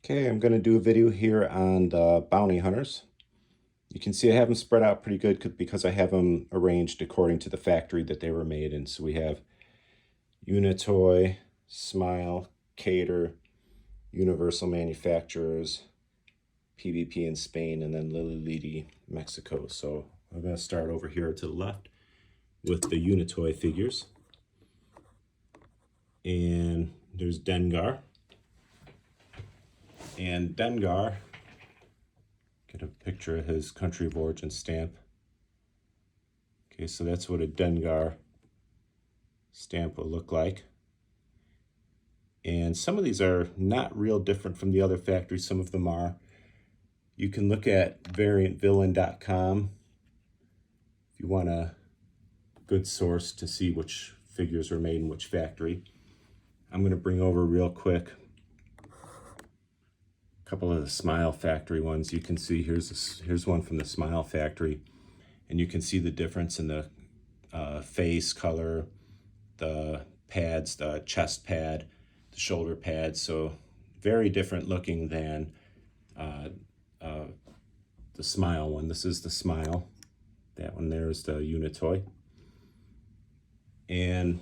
Okay, I'm going to do a video here on the bounty hunters. You can see I have them spread out pretty good because I have them arranged according to the factory that they were made in. So we have Unitoy, Smile, Cater, Universal Manufacturers, PVP in Spain, and then Lili Ledi, Mexico. So I'm going to start over here to the left with the Unitoy figures. And there's Dengar. And Dengar, get a picture of his country of origin stamp. Okay, so that's what a Dengar stamp will look like. And some of these are not real different from the other factories. Some of them are. You can look at variantvillain.com if you want a good source to see which figures were made in which factory. I'm going to bring over real quick a couple of the Smile factory ones. You can see here's one from the Smile factory, and you can see the difference in the face color, the pads, the chest pad, the shoulder pad. So very different looking than the Smile one. This is the Smile. That one there is the Unitoy. And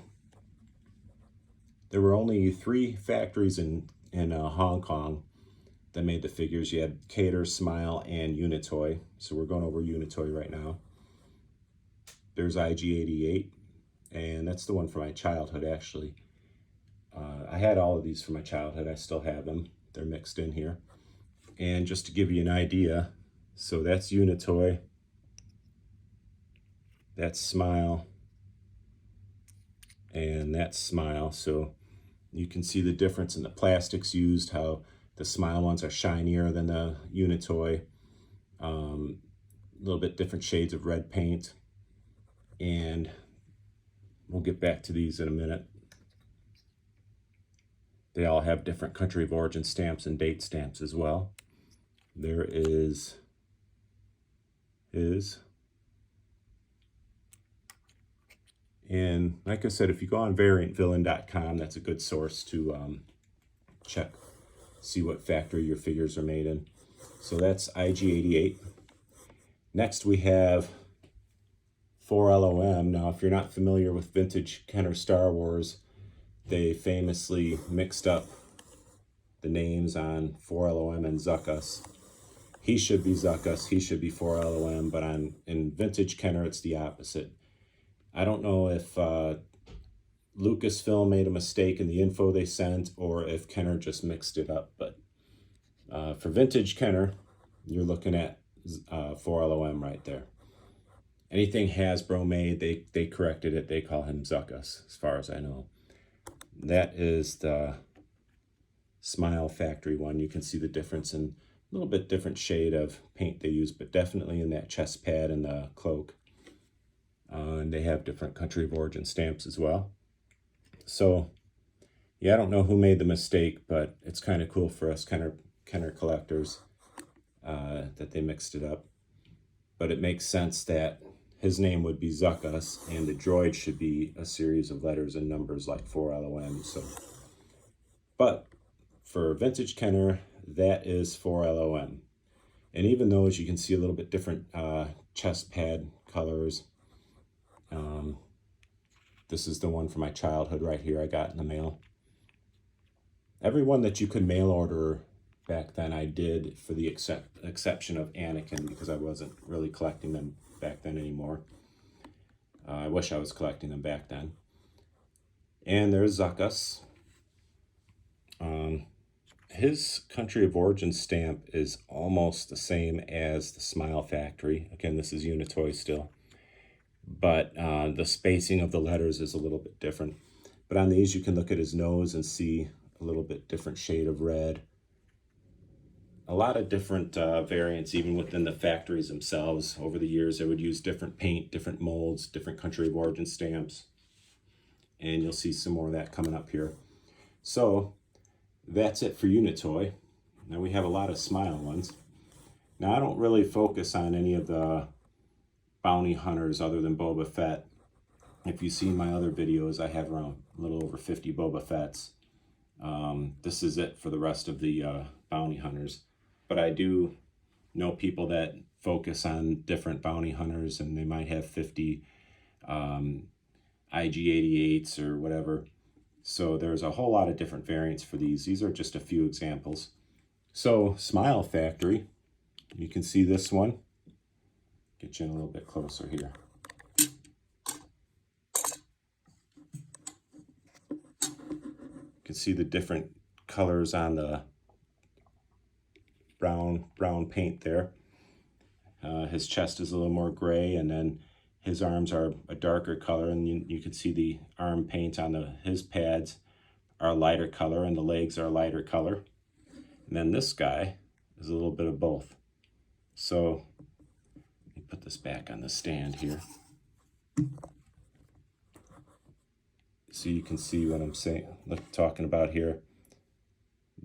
there were only 3 factories in Hong Kong that made the figures. You had Cater, Smile, and Unitoy. So we're going over Unitoy right now. There's IG-88, and that's the one from my childhood, actually. I had all of these from my childhood. I still have them. They're mixed in here. And just to give you an idea, so that's Unitoy, that's Smile, and that's Smile. So you can see the difference in the plastics used, how the Smile ones are shinier than the Unitoy. A little bit different shades of red paint. And we'll get back to these in a minute. They all have different country of origin stamps and date stamps as well. There is his. And like I said, if you go on variantvillain.com, that's a good source to check, see what factory your figures are made in. So that's IG-88. Next we have 4LOM. Now, if you're not familiar with vintage Kenner Star Wars, they famously mixed up the names on 4LOM and Zuckuss. He should be Zuckuss, he should be 4LOM, but in vintage Kenner, it's the opposite. I don't know if Lucasfilm made a mistake in the info they sent or if Kenner just mixed it up, but for vintage Kenner, you're looking at 4LOM right there. Anything Hasbro made, they corrected it. They call him Zuckuss, as far as I know. That is the Smile factory one. You can see the difference in a little bit different shade of paint they use, but definitely in that chest pad and the cloak. And they have different country of origin stamps as well. So, yeah, I don't know who made the mistake, but it's kind of cool for us Kenner collectors that they mixed it up. But it makes sense that his name would be Zuckuss, and the droid should be a series of letters and numbers like 4LOM. So, but for vintage Kenner, that is 4LOM. And even those, you can see a little bit different chest pad colors. This is the one from my childhood right here I got in the mail. Every one that you could mail order back then I did, for the exception of Anakin, because I wasn't really collecting them back then anymore. I wish I was collecting them back then. And there's Zuckuss. His country of origin stamp is almost the same as the Smile factory. Again, this is Unitoy still. But the spacing of the letters is a little bit different. But on these, you can look at his nose and see a little bit different shade of red. A lot of different variants, even within the factories themselves. Over the years, they would use different paint, different molds, different country of origin stamps. And you'll see some more of that coming up here. So that's it for Unitoy. Now we have a lot of Smile ones. Now I don't really focus on any of the bounty hunters other than Boba Fett. If you've seen my other videos, I have around a little over 50 Boba Fetts. This is it for the rest of the bounty hunters. But I do know people that focus on different bounty hunters, and they might have 50 IG-88s or whatever. So there's a whole lot of different variants for these. These are just a few examples. So Smile Factory, you can see this one. Get you in a little bit closer here. You can see the different colors on the brown paint there. His chest is a little more gray, and then his arms are a darker color, and you can see the arm paint on his pads are a lighter color, and the legs are a lighter color. And then this guy is a little bit of both. So let me put this back on the stand here, so you can see what I'm talking about here.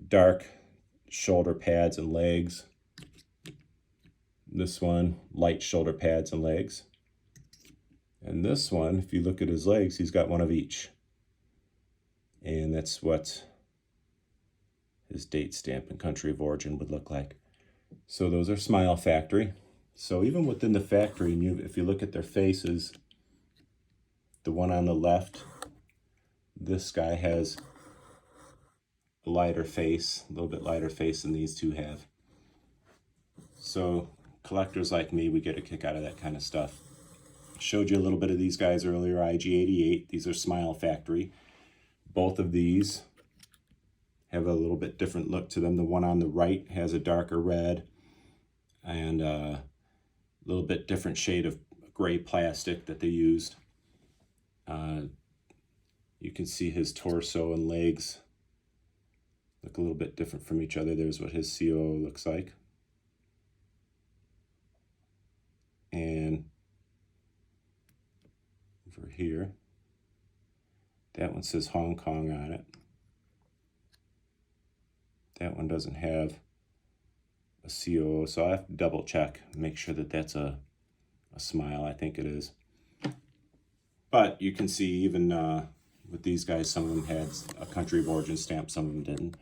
Dark shoulder pads and legs. This one, light shoulder pads and legs. And this one, if you look at his legs, he's got one of each. And that's what his date stamp and country of origin would look like. So those are Smile Factory. So even within the factory, if you look at their faces, the one on the left, this guy has a lighter face, a little bit lighter face than these two have. So collectors like me, we get a kick out of that kind of stuff. Showed you a little bit of these guys earlier, IG-88. These are Smile Factory. Both of these have a little bit different look to them. The one on the right has a darker red and a little bit different shade of gray plastic that they used. You can see his torso and legs look a little bit different from each other. There's what his COO looks like. And over here, that one says Hong Kong on it. That one doesn't have a COO, so I have to double check, make sure that that's a Smile. I think it is. But you can see even with these guys, some of them had a country of origin stamp, some of them didn't.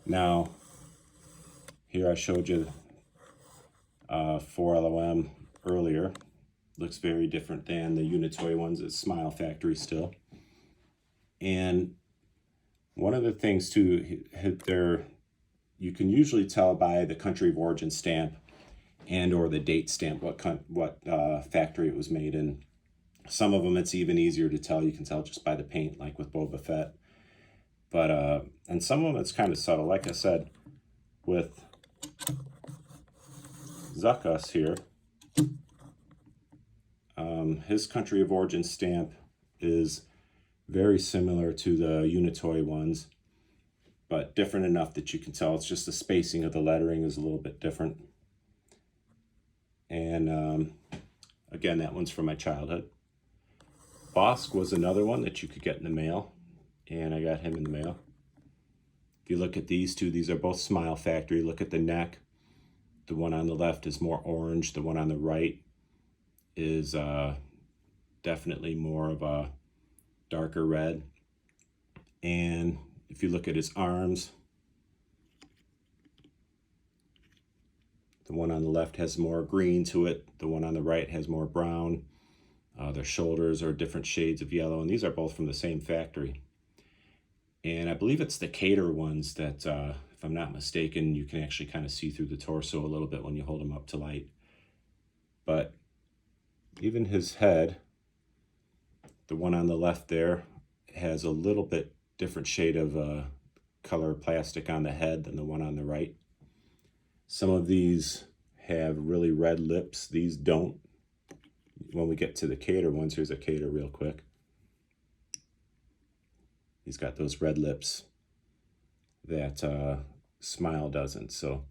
Now, here I showed you 4LOM earlier. Looks very different than the Unitoy ones. It's Smile Factory still. And one of the things too, you can usually tell by the country of origin stamp and or the date stamp what factory it was made in. Some of them it's even easier to tell. You can tell just by the paint, like with Boba Fett. But and some of them it's kind of subtle. Like I said, with Zuckuss here, his country of origin stamp is very similar to the Unitoy ones, but different enough that you can tell. It's just the spacing of the lettering is a little bit different. And again, that one's from my childhood. Bossk was another one that you could get in the mail, and I got him in the mail. If you look at these two, these are both Smile Factory. Look at the neck. The one on the left is more orange. The one on the right is definitely more of a darker red. And if you look at his arms, the one on the left has more green to it. The one on the right has more brown. Their shoulders are different shades of yellow, and these are both from the same factory. And I believe it's the Cater ones that, if I'm not mistaken, you can actually kind of see through the torso a little bit when you hold them up to light. But even his head, the one on the left there, has a little bit different shade of color plastic on the head than the one on the right. Some of these have really red lips. These don't. When we get to the Cater ones, here's a Cater real quick. He's got those red lips that Smile doesn't. So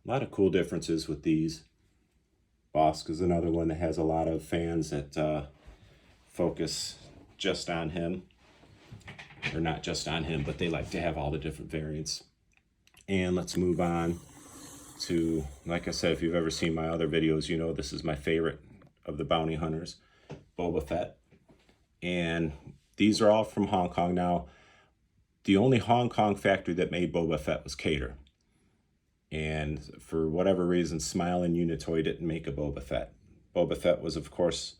a lot of cool differences with these. Bossk is another one that has a lot of fans that focus just on him. Or not just on him, but they like to have all the different variants. And let's move on to, like I said, if you've ever seen my other videos, you know this is my favorite of the bounty hunters, Boba Fett. And these are all from Hong Kong. Now, the only Hong Kong factory that made Boba Fett was Cater. And for whatever reason, Smile and Unitoy didn't make a Boba Fett. Boba Fett was, of course,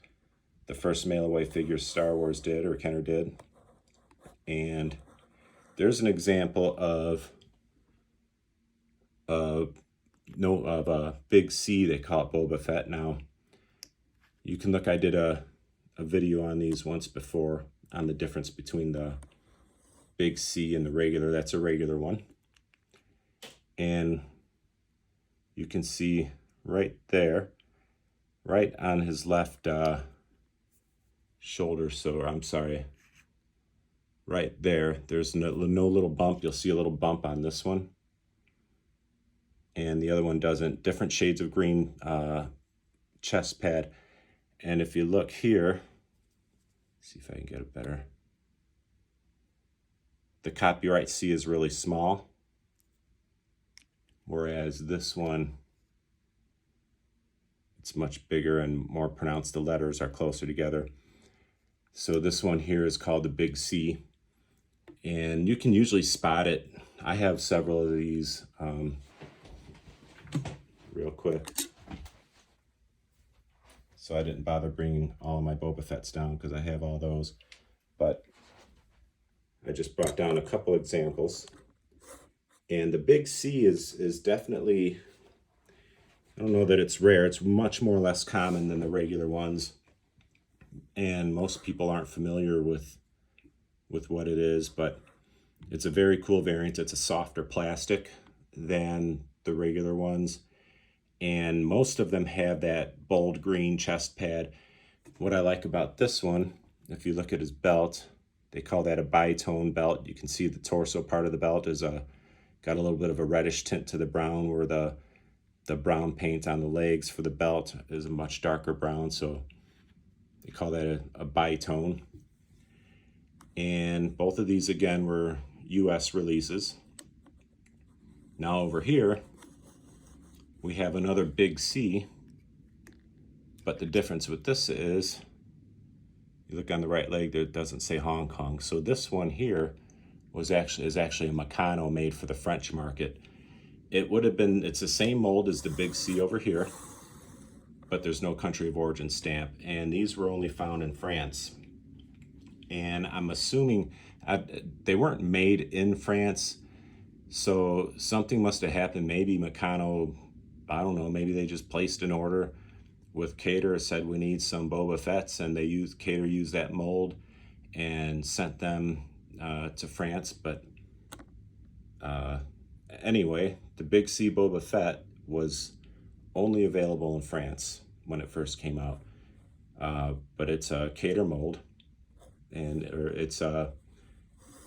the first mail-away figure Star Wars did, or Kenner did. And there's an example of a Big C, they call it Boba Fett. Now, you can look, I did a video on these once before on the difference between the Big C and the regular. That's a regular one. And you can see right there, right on his left shoulder, so I'm sorry, right there, there's no little bump. You'll see a little bump on this one. And the other one doesn't. Different shades of green chest pad. And if you look here, see if I can get it better. The Copyright C is really small, whereas this one, it's much bigger and more pronounced. The letters are closer together. So this one here is called the Big C, and you can usually spot it. I have several of these. Real quick. So I didn't bother bringing all my Boba Fett's down because I have all those. But I just brought down a couple examples. And the Big C is definitely, I don't know that it's rare. It's much more or less common than the regular ones. And most people aren't familiar with what it is, but it's a very cool variant. It's a softer plastic than the regular ones. And most of them have that bold green chest pad. What I like about this one, if you look at his belt, they call that a bitone belt. You can see the torso part of the belt is got a little bit of a reddish tint to the brown, where the brown paint on the legs for the belt is a much darker brown. So they call that a bitone. And both of these, again, were US releases. Now over here, we have another Big C, but the difference with this is, you look on the right leg there, it doesn't say Hong Kong. So this one here is actually a Meccano made for the French market. It would have been, it's the same mold as the Big C over here, but there's no country of origin stamp. And these were only found in France. And I'm assuming they weren't made in France, so something must have happened. Maybe Meccano, I don't know, maybe they just placed an order with Cater, said we need some Boba Fett's, and Cater used that mold and sent them to France. But anyway, the Big C Boba Fett was only available in France when it first came out. But it's a Cater mold, and it's a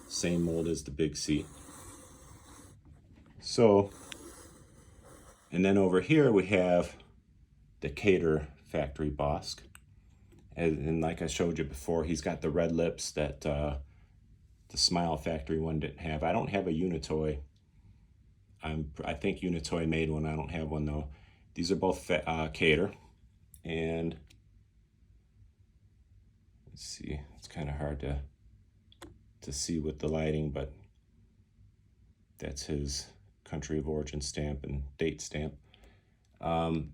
same mold as the Big C. So, and then over here we have the Cater factory Bossk. And like I showed you before, he's got the red lips that the Smile factory one didn't have. I don't have a Unitoy. I think Unitoy made one. I don't have one though. These are both Cater. And let's see, it's kind of hard to see with the lighting, but that's his country of origin stamp and date stamp. But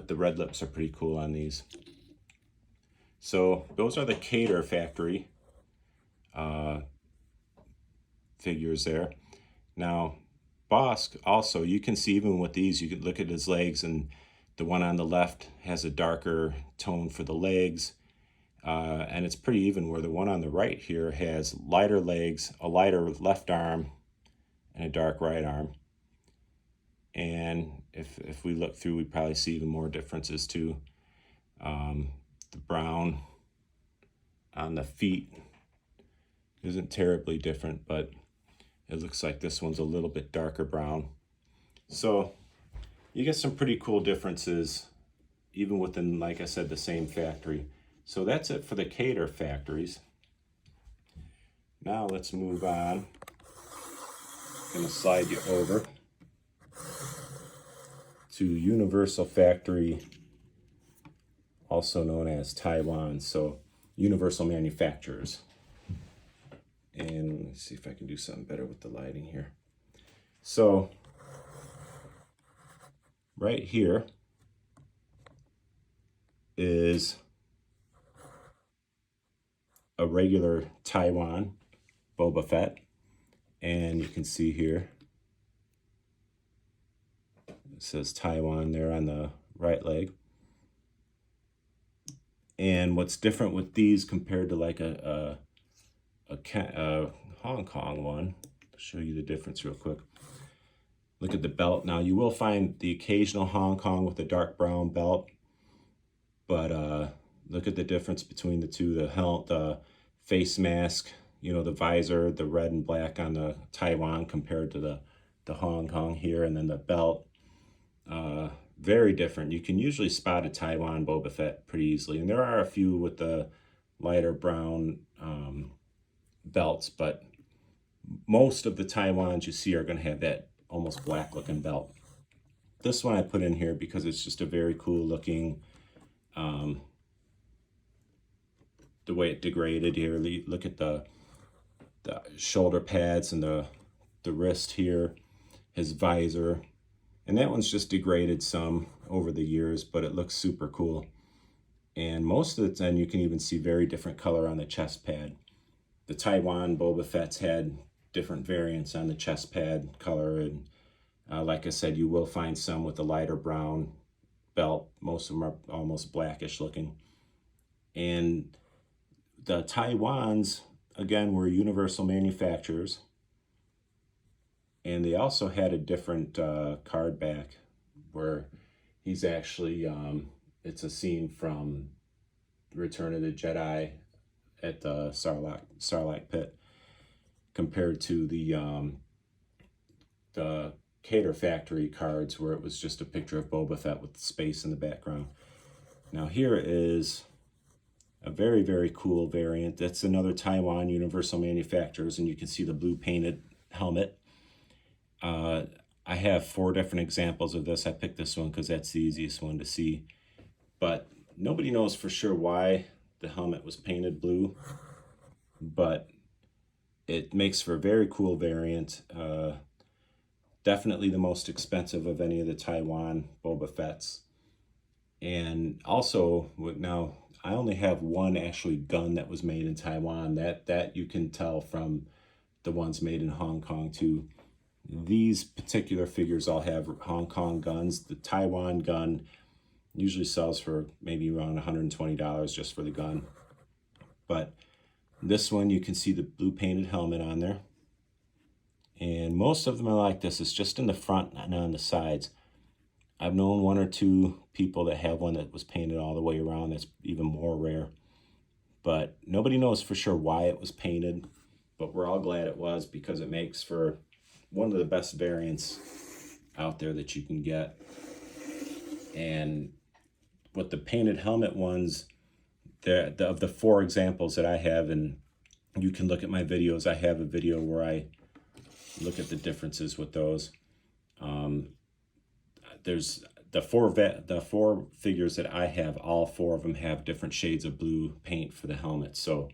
the red lips are pretty cool on these. So those are the Cater factory figures there. Now Bossk also, you can see even with these, you can look at his legs, and the one on the left has a darker tone for the legs. And it's pretty even, where the one on the right here has lighter legs, a lighter left arm, and a dark right arm. And if we look through, we probably see even more differences too. The brown on the feet isn't terribly different, but it looks like this one's a little bit darker brown. So you get some pretty cool differences even within, like I said, the same factory. So that's it for the Cater factories. Now let's move on. I'm going to slide you over to Universal Factory, also known as Taiwan. So Universal Manufacturers. And let me see if I can do something better with the lighting here. So right here is a regular Taiwan Boba Fett. And you can see here, it says Taiwan there on the right leg. And what's different with these compared to like a Hong Kong one, I'll show you the difference real quick. Look at the belt. Now you will find the occasional Hong Kong with a dark brown belt, but look at the difference between the two. The face mask, you know, the visor, the red and black on the Taiwan compared to the Hong Kong here, and then the belt. Very different. You can usually spot a Taiwan Boba Fett pretty easily, and there are a few with the lighter brown belts, but most of the Taiwans you see are going to have that almost black looking belt. This one I put in here because it's just a very cool looking, the way it degraded here. Look at the shoulder pads and the wrist here, his visor. And that one's just degraded some over the years, but it looks super cool. And most of the time you can even see very different color on the chest pad. The Taiwan Boba Fett's had different variants on the chest pad color. And like I said, you will find some with a lighter brown belt. Most of them are almost blackish looking. And the Taiwans, again, were Universal Manufacturers. And they also had a different card back where he's actually, it's a scene from Return of the Jedi at the Sarlacc pit compared to the Cater Factory cards where it was just a picture of Boba Fett with space in the background. Now here is a very, very cool variant. That's another Taiwan Universal Manufacturers, and you can see the blue painted helmet. I have 4 different examples of this. I picked this one because that's the easiest one to see. But nobody knows for sure why the helmet was painted blue. But it makes for a very cool variant. Definitely the most expensive of any of the Taiwan Boba Fetts. And also, now I only have one actually gun that was made in Taiwan. That you can tell from the ones made in Hong Kong too. These particular figures all have Hong Kong guns. The Taiwan gun usually sells for maybe around $120 just for the gun. But this one, you can see the blue painted helmet on there. And most of them are like this. It's just in the front and on the sides. I've known 1 or 2 people that have one that was painted all the way around. That's even more rare. But nobody knows for sure why it was painted. But we're all glad it was, because it makes for one of the best variants out there that you can get. And with the painted helmet ones, of the 4 examples that I have, and you can look at my videos, I have a video where I look at the differences with those. There's the 4 figures that I have, all 4 of them have different shades of blue paint for the helmet. So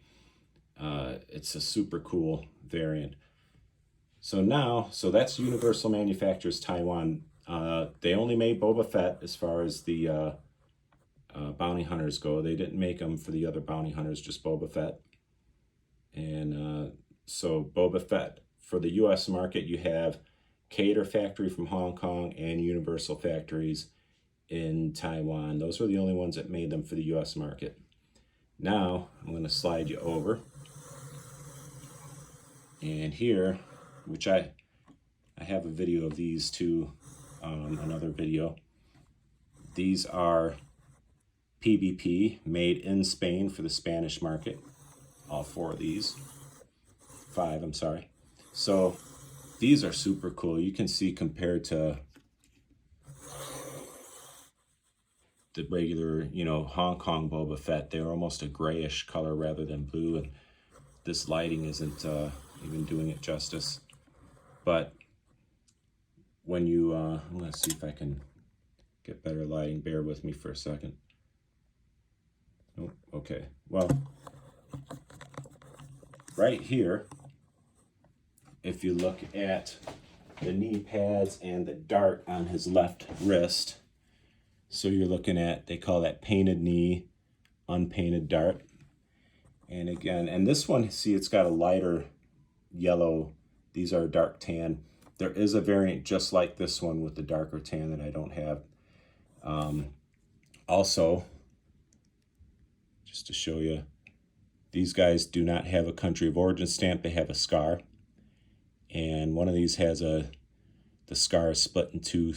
it's a super cool variant. So that's Universal Manufacturers Taiwan. They only made Boba Fett as far as the bounty hunters go. They didn't make them for the other bounty hunters, just Boba Fett. And so Boba Fett, for the US market, you have Cater Factory from Hong Kong and Universal Factories in Taiwan. Those were the only ones that made them for the US market. Now, I'm going to slide you over. And here, which I have a video of these too, another video. These are PBP, made in Spain for the Spanish market. All 4 of these. 5, I'm sorry. So these are super cool. You can see compared to the regular, Hong Kong Boba Fett, they're almost a grayish color rather than blue. And this lighting isn't even doing it justice. But when you, I'm going to see if I can get better lighting. Bear with me for a second. Oh, okay. Well, right here, if you look at the knee pads and the dart on his left wrist, so you're looking at, they call that painted knee, unpainted dart. And again, and this one, see, it's got a lighter yellow. These are dark tan. There is a variant just like this one with the darker tan that I don't have. Also, just to show you, these guys do not have a country of origin stamp. They have a scar. And one of these has the scar is split in two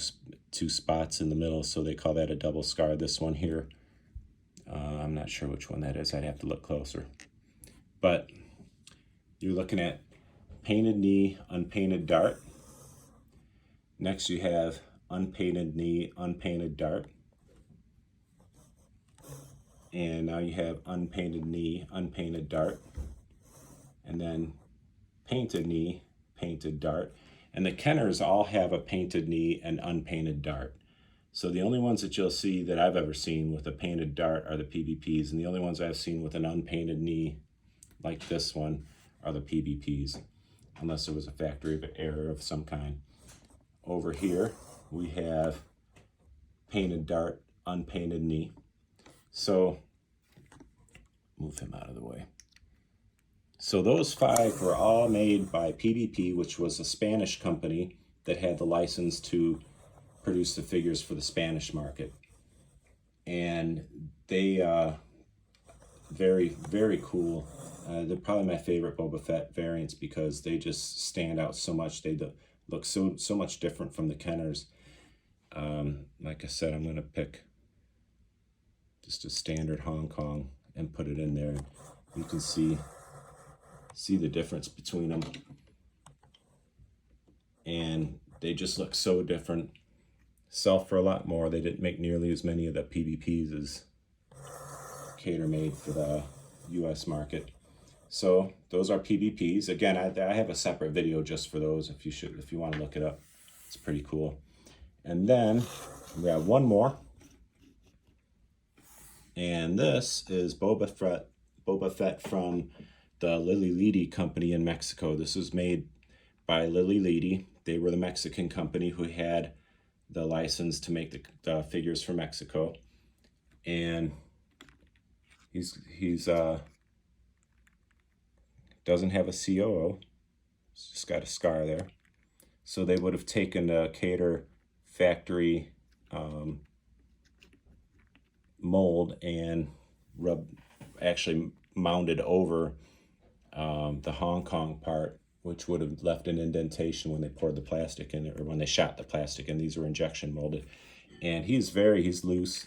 spots in the middle, so they call that a double scar. This one here, I'm not sure which one that is. I'd have to look closer. But you're looking at painted knee, unpainted dart. Next you have unpainted knee, unpainted dart. And now you have unpainted knee, unpainted dart. And then painted knee, painted dart. And the Kenners all have a painted knee and unpainted dart. So the only ones that you'll see that I've ever seen with a painted dart are the PBPs, and the only ones I've seen with an unpainted knee like this one are the PBPs, unless there was a factory error of some kind. Over here we have painted dart, unpainted knee. So move him out of the way. So those 5 were all made by PBP, which was a Spanish company that had the license to produce the figures for the Spanish market. And they, very, very cool. They're probably my favorite Boba Fett variants because they just stand out so much. They look so much different from the Kenners. Like I said, I'm going to pick just a standard Hong Kong and put it in there. You can see the difference between them. And they just look so different. Sell for a lot more. They didn't make nearly as many of the PBPs as Cater made for the US market. So those are PBPs. Again, I have a separate video just for those if you want to look it up. It's pretty cool. And then we have one more. And this is Boba Fett from the Lili Ledi company in Mexico. This was made by Lili Ledi. They were the Mexican company who had the license to make the figures for Mexico. And he's doesn't have a COO. He's just got a scar there. So they would have taken the Cater factory mold and actually mounted over the Hong Kong part, which would have left an indentation when they poured the plastic in it, or when they shot the plastic in. These were injection molded. And he's loose,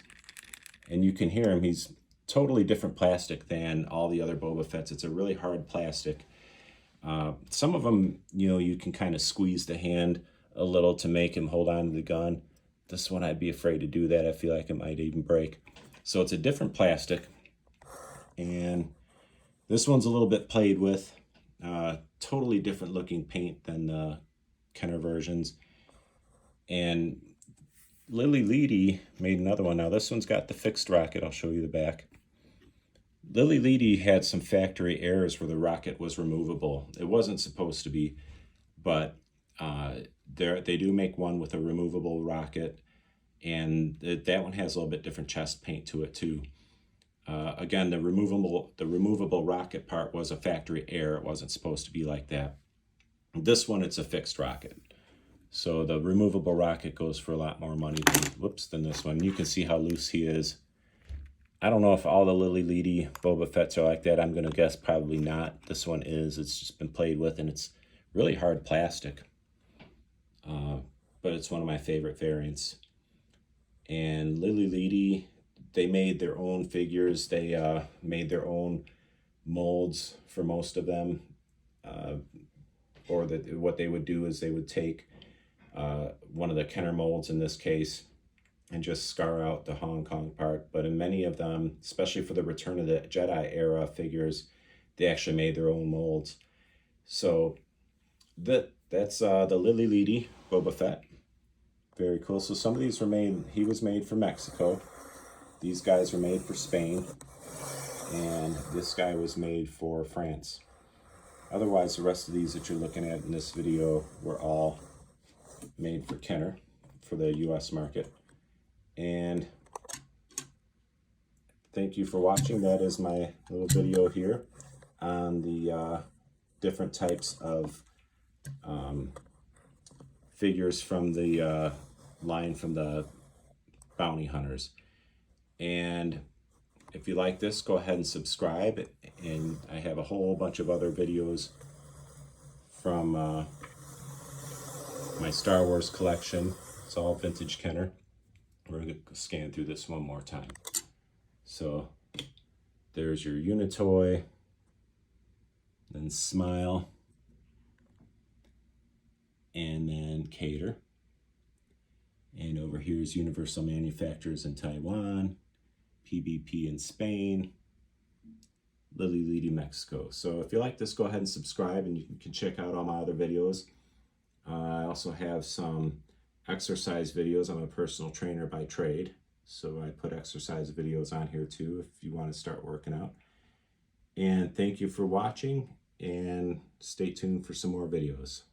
and you can hear him. He's totally different plastic than all the other Boba Fetts. It's a really hard plastic. Some of them, you can kind of squeeze the hand a little to make him hold on to the gun. This one, I'd be afraid to do that. I feel like it might even break. So it's a different plastic. And this one's a little bit played with. Totally different looking paint than the Kenner versions. And Lili Ledi made another one. Now this one's got the fixed rocket. I'll show you the back. Lili Ledi had some factory errors where the rocket was removable. It wasn't supposed to be, but they do make one with a removable rocket, and that one has a little bit different chest paint to it too. Again, the removable rocket part was a factory error. It wasn't supposed to be like that. This one, it's a fixed rocket. So the removable rocket goes for a lot more money than this one. You can see how loose he is. I don't know if all the Lili Ledi Boba Fetts are like that. I'm going to guess probably not. This one is. It's just been played with, and it's really hard plastic. But it's one of my favorite variants. And Lili Ledi, they made their own figures. They made their own molds for most of them. What they would do is they would take one of the Kenner molds in this case and just scar out the Hong Kong part. But in many of them, especially for the Return of the Jedi era figures, they actually made their own molds. So that's the Lili Ledi Boba Fett. Very cool. So some of these were made, he was made for Mexico. These guys were made for Spain. And this guy was made for France. Otherwise, the rest of these that you're looking at in this video were all made for Kenner for the US market. And thank you for watching. That is my little video here on the different types of figures from the line from the Bounty Hunters. And if you like this, go ahead and subscribe. And I have a whole bunch of other videos from my Star Wars collection. It's all vintage Kenner. We're going to scan through this one more time. So there's your Unitoy, then Smile, and then Cater. And over here is Universal Manufacturers in Taiwan, PBP in Spain, Lily Ledy Mexico. So if you like this, go ahead and subscribe, and you can check out all my other videos. I also have some exercise videos. I'm a personal trainer by trade, so I put exercise videos on here too if you want to start working out. And thank you for watching, and stay tuned for some more videos.